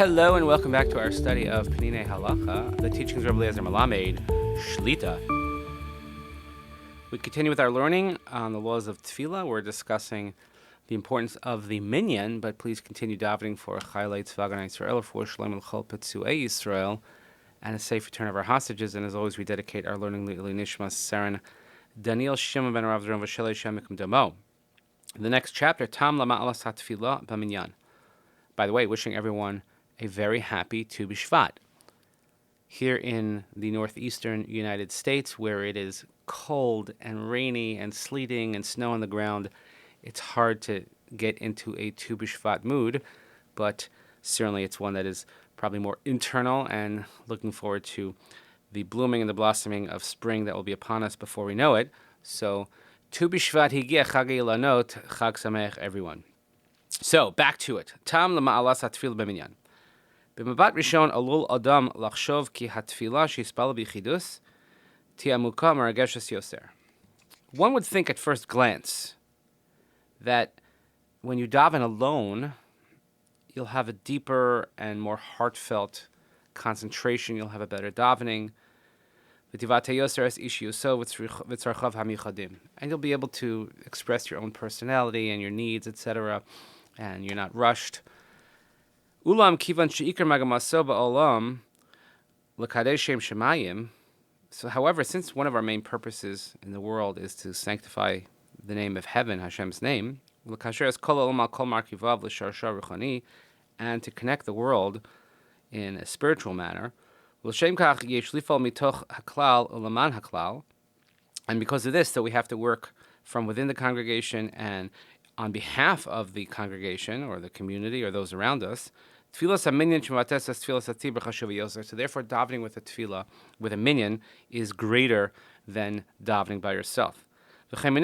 Hello and welcome back to our study of Peninei Halacha, the teachings of Rabbi Eliezer Melamed, Shlita. We continue with our learning on the laws of Tefillah. We're discussing the importance of the Minyan, but please continue davening for Chaylei Tzva Haganah Yisrael, for Shalom L'chol Petzuei Yisrael, and a safe return of our hostages. And as always, we dedicate our learning to Nishmat Saren Daniel Shimon ben Rav Zron v'Shelei Shem Mikum Damo. The next chapter, Tam Lama'alas HaTefillah B'Minyan. By the way, wishing everyone a very happy Tu B'Shvat. Here in the northeastern United States, where it is cold and rainy and sleeting and snow on the ground, it's hard to get into a Tu B'Shvat mood, but certainly it's one that is probably more internal, and looking forward to the blooming and the blossoming of spring that will be upon us before we know it. So, Tu B'Shvat Higia Chag Ilanot, Chag Sameach, everyone. So, back to it. Tam Lama'alas HaTefillah B'Minyan. B'mabat Rishon alul adam lachshov ki hatfilah shispal b'chidus tiamuka marageshes yoser. One would think at first glance that when you daven alone, you'll have a deeper and more heartfelt concentration. You'll have a better davening. V'tivate yoser es ish yuso v'tzarchav hamichadim, and you'll be able to express your own personality and your needs, etc., and you're not rushed. Ulam kivan sheikar magamaso ba'olam l'kadeshem shemayim. So, however, since one of our main purposes in the world is to sanctify the name of heaven, Hashem's name, l'kasher es kol olam al kol markivav l'sharsha ruchani, and to connect the world in a spiritual manner, l'shem kach yesh lifal mitoch haklal ulaman haklal, and because of this, that we have to work from within the congregation and on behalf of the congregation or the community or those around us. So therefore, davening with a tefillah, with a minyan, is greater than davening by yourself. And even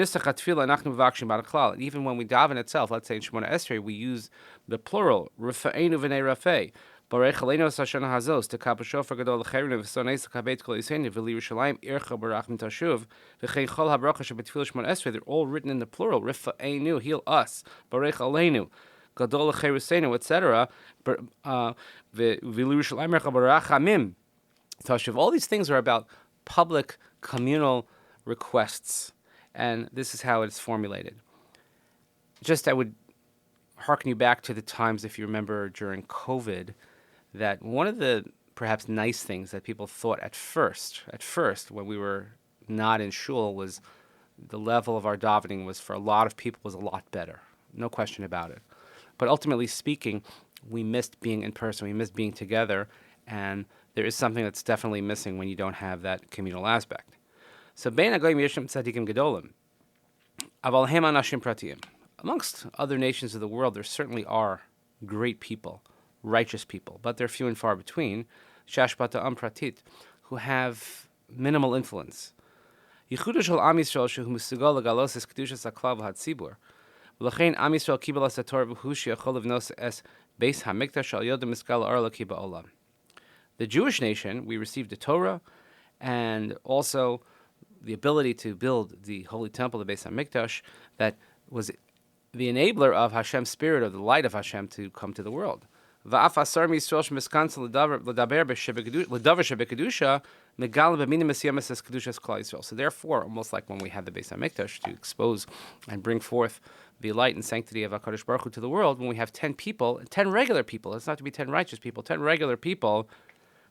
when we daven itself, let's say in Shemona Esrei, we use the plural, Rafa'enu v'nei Rafei. Barech aleinu sashana hazos, tekap shofar gadol l'cherinu v'sonei s'kabeit kol yisenu v'li Yerushalayim ircha barach mitashuv v'chein chol habracha shebetfilah Shemona Esrei. They're all written in the plural. Rafa'enu, heal us. Barech aleinu gadol l'cherusenu, etc. All these things are about public communal requests, and this is how it's formulated. I would hearken you back to the times, if you remember, during COVID, that one of the perhaps nice things that people thought at first when we were not in shul, was the level of our davening was, for a lot of people, was a lot better. No question about it. But ultimately speaking, we missed being in person, we missed being together, and there is something that's definitely missing when you don't have that communal aspect. So, bein hagoyim yeshem tzadikim gedolim, aval hem anashim pratiyim. Amongst other nations of the world, there certainly are great people, righteous people, but they're few and far between, shashbata pratit, who have minimal influence. Yichudah shel Am Yisrael shehu mesugol legalos es kedushas haklal v'hatzibur, v'lechein Am Yisrael kibel es haTorah v'hu sheyachol livnos es Beis HaMikdash al Yod Miskal Arlaki Ba'olam. The Jewish nation, we received the Torah and also the ability to build the Holy Temple, the Beis HaMikdash, that was the enabler of Hashem's Spirit, of the light of Hashem, to come to the world. So therefore, almost like when we had the Beis HaMikdash to expose and bring forth the light and sanctity of HaKadosh Baruch Hu to the world, when we have 10 people, 10 regular people, it's not to be 10 righteous people, 10 regular people,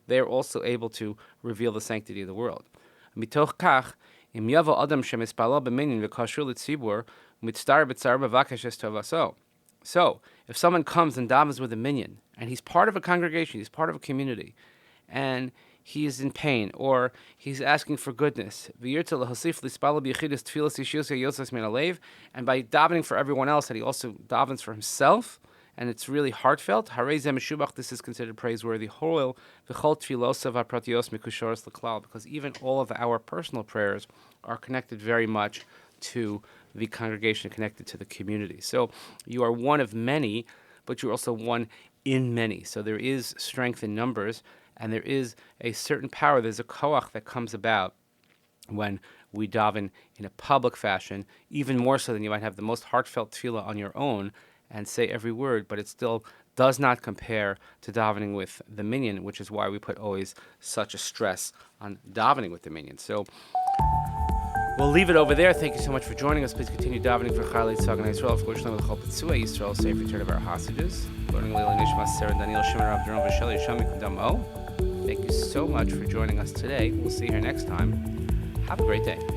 they are also able to reveal the sanctity of the world. Mitoch kach, im yavo adam shemispalal b'minyan v'kashur l'tzibur, mitztar b'tzar b'vakesh es tovaso. So, if someone comes and davens with a minyan, and he's part of a congregation, he's part of a community, and he is in pain, or he's asking for goodness, and by davening for everyone else, that he also davens for himself, and it's really heartfelt, this is considered praiseworthy, because even all of our personal prayers are connected very much to the congregation, connected to the community. So you are one of many, but you're also one in many. So there is strength in numbers, and there is a certain power, there's a koach that comes about when we daven in a public fashion, even more so than you might have the most heartfelt tefillah on your own, and say every word, but it still does not compare to davening with the Minyan, which is why we put always such a stress on davening with the Minyan. So we'll leave it over there. Thank you so much for joining us. Please continue davening for Chayalei Tzvah Agana Yisrael, for Shalom L'Chol Petzua Yisrael, safe return of our hostages. Learning Leila Nishmat, Sarah, Daniel, Shimon, Rav, Jerome, Vashel, Yisham, Mikudam O. Thank you so much for joining us today. We'll see you here next time. Have a great day.